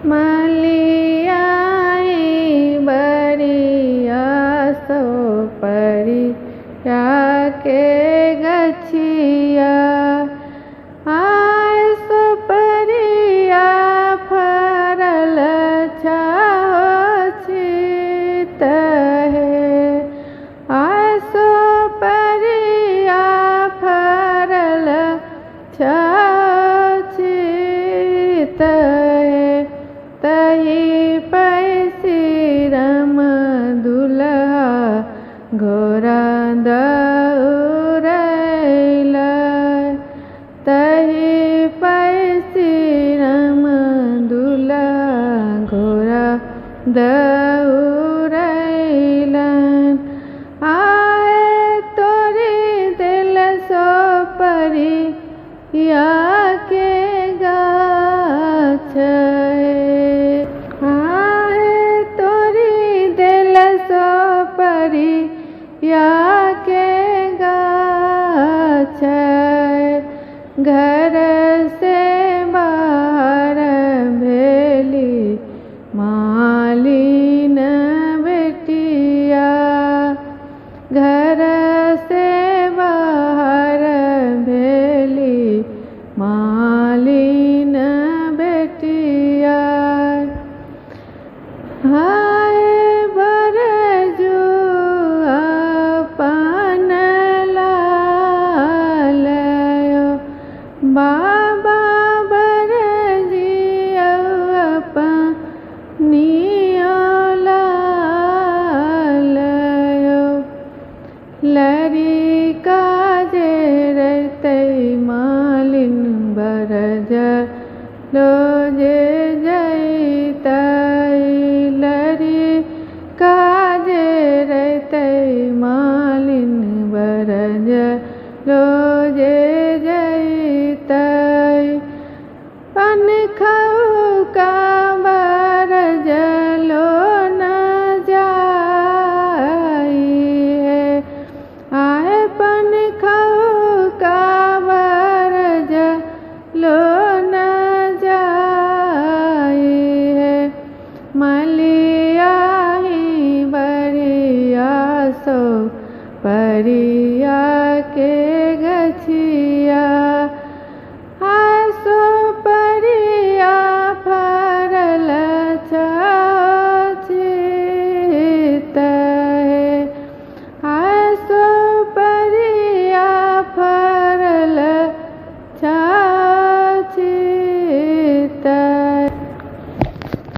मलियाई बरिया सो परिया के गछिया आय सो परिया फरल छाछित है आय सो परिया फरल छाछित है तही पैसी रम दुल्हा घोड़ा दौड़ैल तही पैसी रम दुल्हा घोड़ा दौड़ैलन आए तोरी दिल सो परिया के गाछ परिया के गाछ घर से बाहर भेली मालिन बेटिया घर से बाहर भेली मालिन बेटिया हाय बरजू अपन लालयो बाबा बरजियो अपनियो लालयो लड़िका जे रहते मालिन बरज लो जे जैतै लड़िका जे रहते मालिन बरज लो जे जैतै पनखौ का बरज लो न जाई है आए पनखौ का बरज लो न जाई है मलियाई बरिया सो परिया के